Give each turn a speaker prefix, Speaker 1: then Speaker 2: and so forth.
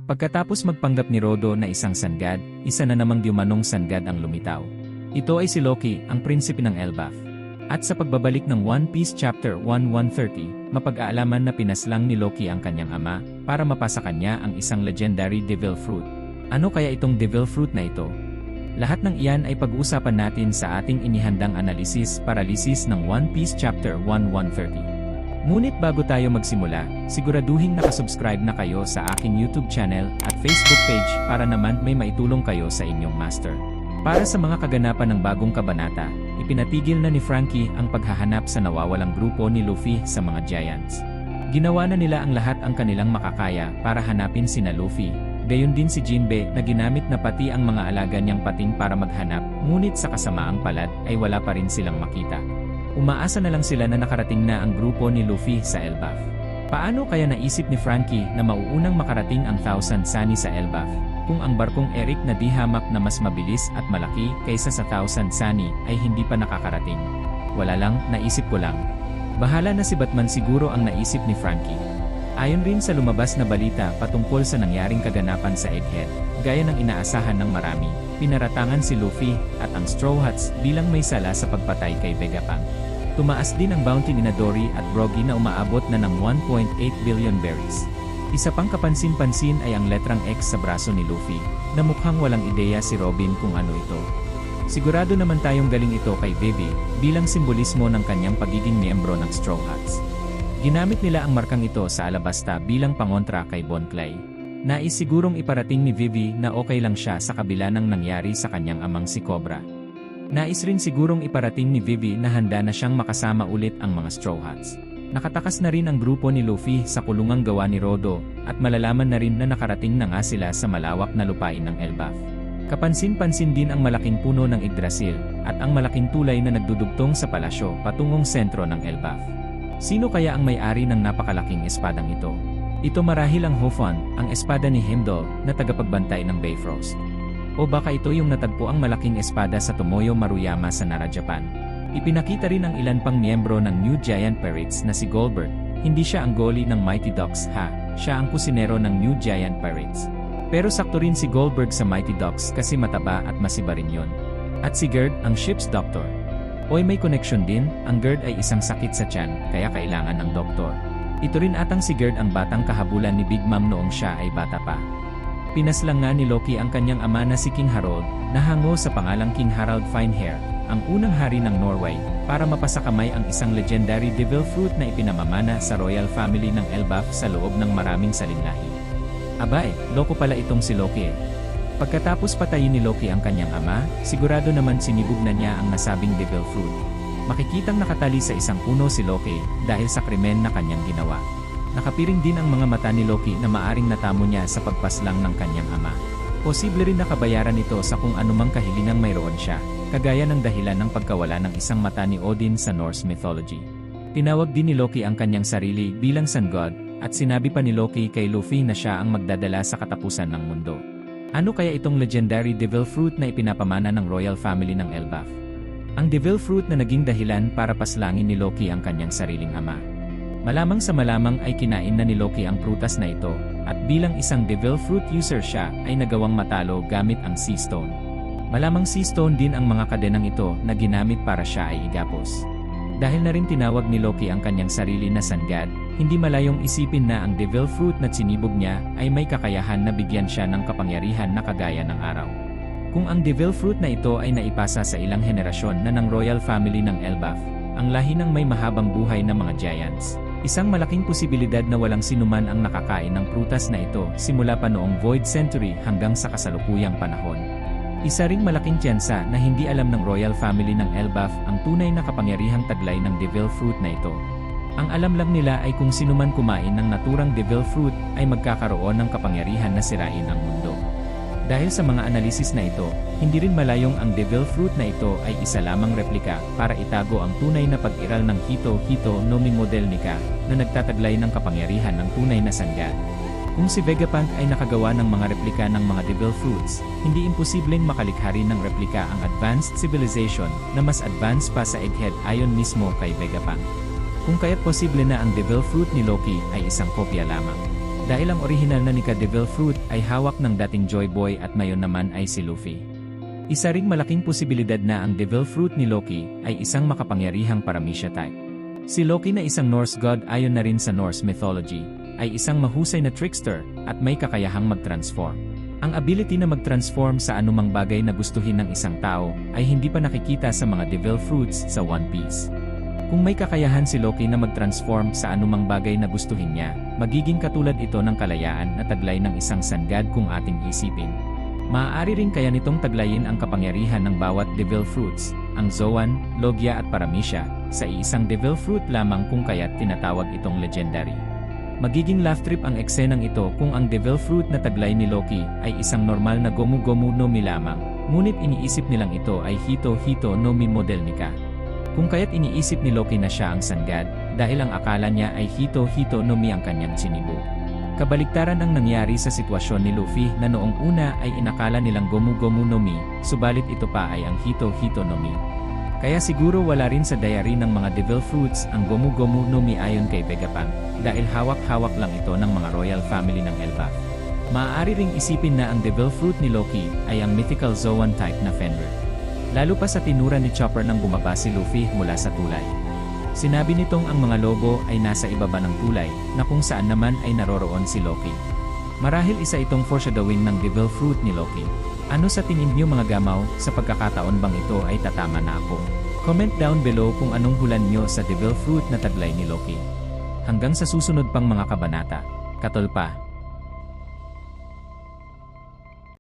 Speaker 1: Pagkatapos magpanggap ni Rodo na isang sanggad, isa na namang diumanong sanggad ang lumitaw. Ito ay si Loki, ang prinsipe ng Elbaf. At sa pagbabalik ng One Piece Chapter 1130, mapag-aalaman na pinaslang ni Loki ang kanyang ama para mapasa kanya ang isang legendary Devil Fruit. Ano kaya itong Devil Fruit na ito? Lahat ng iyan ay pag-uusapan natin sa ating inihandang analisis-paralysis ng One Piece Chapter 1130. Ngunit bago tayo magsimula, siguraduhin nakasubscribe na kayo sa aking YouTube channel at Facebook page para naman may maitulong kayo sa inyong master. Para sa mga kaganapan ng bagong kabanata, ipinatigil na ni Franky ang paghahanap sa nawawalang grupo ni Luffy sa mga Giants. Ginawa na nila ang lahat ang kanilang makakaya para hanapin sina Luffy. Gayon din si Jinbe na ginamit na pati ang mga alaga niyang pating para maghanap, ngunit sa kasamaang palad ay wala pa rin silang makita. Umaasa na lang sila na nakarating na ang grupo ni Luffy sa Elbaf. Paano kaya naisip ni Franky na mauunang makarating ang Thousand Sunny sa Elbaf, kung ang barkong Eric na di hamak na mas mabilis at malaki kaysa sa Thousand Sunny ay hindi pa nakakarating? Wala lang, naisip ko lang. Bahala na si Batman siguro ang naisip ni Franky. Ayon rin sa lumabas na balita patungkol sa nangyaring kaganapan sa Egghead, gaya ng inaasahan ng marami, pinaratangan si Luffy at ang Straw Hats bilang may sala sa pagpatay kay Vegapunk. Tumaas din ang bounty ni Dory at Brogy na umaabot na ng 1.8 billion berries. Isa pang kapansin-pansin ay ang letrang X sa braso ni Luffy, na mukhang walang ideya si Robin kung ano ito. Sigurado naman tayong galing ito kay Vivi, bilang simbolismo ng kanyang pagiging miyembro ng Straw Hats. Ginamit nila ang markang ito sa Alabasta bilang pangontra kay Bon Clay. Nais sigurong iparating ni Vivi na okay lang siya sa kabila ng nangyari sa kanyang amang si Cobra. Nais rin sigurong iparating ni Vivi na handa na siyang makasama ulit ang mga Straw Hats. Nakatakas na rin ang grupo ni Luffy sa kulungang gawa ni Rodo, at malalaman na rin na nakarating na nga sila sa malawak na lupain ng Elbaf. Kapansin-pansin din ang malaking puno ng Yggdrasil, at ang malaking tulay na nagdudugtong sa palasyo patungong sentro ng Elbaf. Sino kaya ang may-ari ng napakalaking espadang ito? Ito marahil ang Hofon, ang espada ni Heimdall, na tagapagbantay ng Bifrost. O baka ito yung natagpo ang malaking espada sa Tomoyo Maruyama sa Nara, Japan. Ipinakita rin ang ilan pang miyembro ng New Giant Pirates na si Goldberg. Hindi siya ang goalie ng Mighty Ducks, siya ang kusinero ng New Giant Pirates. Pero sakto rin si Goldberg sa Mighty Ducks kasi mataba at masiba rin yun. At si Gerd, ang ship's doctor. Oy, may connection din, ang Gerd ay isang sakit sa tiyan, kaya kailangan ng doktor. Ito rin atang si Gerd ang batang kahabulan ni Big Mom noong siya ay bata pa. Pinaslang nga ni Loki ang kanyang ama na si King Harold, na hango sa pangalang King Harald Finehair, ang unang hari ng Norway, para mapasakamay ang isang legendary Devil Fruit na ipinamamana sa royal family ng Elbaf sa loob ng maraming salinlahi. Abay, loko pala itong si Loki. Pagkatapos patayin ni Loki ang kanyang ama, sigurado naman sinibog na niya ang nasabing Devil Fruit. Makikitang nakatali sa isang puno si Loki dahil sa krimen na kanyang ginawa. Nakapiring din ang mga mata ni Loki na maaring natamo niya sa pagpaslang ng kanyang ama. Posible rin nakabayaran ito sa kung anumang kahilingang mayroon siya, kagaya ng dahilan ng pagkawala ng isang mata ni Odin sa Norse mythology. Tinawag din ni Loki ang kanyang sarili bilang Sun God, at sinabi pa ni Loki kay Luffy na siya ang magdadala sa katapusan ng mundo. Ano kaya itong legendary Devil Fruit na ipinapamana ng royal family ng Elbaf? Ang Devil Fruit na naging dahilan para paslangin ni Loki ang kanyang sariling ama. Malamang sa malamang ay kinain na ni Loki ang prutas na ito, at bilang isang Devil Fruit user siya ay nagawang matalo gamit ang Sea Stone. Malamang Sea Stone din ang mga kadenang ito na ginamit para siya ay igapos. Dahil na rin tinawag ni Loki ang kanyang sarili na Sun God, hindi malayong isipin na ang Devil Fruit na sinibog niya ay may kakayahan na bigyan siya ng kapangyarihan na kagaya ng araw. Kung ang Devil Fruit na ito ay naipasa sa ilang henerasyon na ng royal family ng Elbaf, ang lahi ng may mahabang buhay na mga Giants, isang malaking posibilidad na walang sinuman ang nakakain ng prutas na ito simula pa noong Void Century hanggang sa kasalukuyang panahon. Isa ring malaking tsansa na hindi alam ng royal family ng Elbaf ang tunay na kapangyarihang taglay ng Devil Fruit na ito. Ang alam lang nila ay kung sinuman kumain ng naturang Devil Fruit ay magkakaroon ng kapangyarihan na sirain ang mundo. Dahil sa mga analisis na ito, hindi rin malayong ang Devil Fruit na ito ay isa lamang replika para itago ang tunay na pag-iral ng Hito-Hito no Mi Model Nika na nagtataglay ng kapangyarihan ng tunay na Sun God. Kung si Vegapunk ay nakagawa ng mga replika ng mga Devil Fruits, hindi imposibleng makalikha rin ng replika ang advanced civilization na mas advanced pa sa Egghead ayon mismo kay Vegapunk. Kung kaya't posible na ang Devil Fruit ni Loki ay isang kopya lamang. Dahil ang orihinal na Nika Devil Fruit ay hawak ng dating Joy Boy at ngayon naman ay si Luffy. Isa ring malaking posibilidad na ang Devil Fruit ni Loki ay isang makapangyarihang Paramecia type. Si Loki na isang Norse god ayon na rin sa Norse mythology, ay isang mahusay na trickster at may kakayahang mag-transform. Ang ability na mag-transform sa anumang bagay na gustuhin ng isang tao ay hindi pa nakikita sa mga Devil Fruits sa One Piece. Kung may kakayahan si Loki na mag-transform sa anumang bagay na gustuhin niya, magiging katulad ito ng kalayaan na taglay ng isang sangad kung ating isipin. Maaari rin kaya nitong taglayin ang kapangyarihan ng bawat Devil Fruits, ang Zoan, Logia at Paramecia, sa iisang Devil Fruit lamang kung kaya't tinatawag itong legendary. Magiging laugh trip ang eksenang ito kung ang Devil Fruit na taglay ni Loki ay isang normal na Gomu Gomu no Mi lamang, ngunit iniisip nilang ito ay Hito Hito no Mi model Nika. Kung kaya't iniisip ni Loki na siya ang sangad, dahil ang akala niya ay Hito Hito no Mi ang kanyang chinibo. Kabaliktaran ang nangyari sa sitwasyon ni Luffy na noong una ay inakala nilang Gomu Gomu no Mi, subalit ito pa ay ang Hito Hito no Mi. Kaya siguro wala rin sa diary ng mga Devil Fruits ang Gomu Gomu no Mi ayon kay Vegapunk, dahil hawak-hawak lang ito ng mga royal family ng Elbaf. Maaari ring isipin na ang Devil Fruit ni Loki ay ang mythical Zoan type na Fenrir. Lalo pa sa tinura ni Chopper nang bumaba si Luffy mula sa tulay. Sinabi nitong ang mga lobo ay nasa ibaba ng tulay, na kung saan naman ay naroroon si Loki. Marahil isa itong foreshadowing ng Devil Fruit ni Loki. Ano sa tingin niyo mga gamaw, sa pagkakataon bang ito ay tatama na ako? Comment down below kung anong hulan niyo sa Devil Fruit na taglay ni Loki. Hanggang sa susunod pang mga kabanata. Katolpa.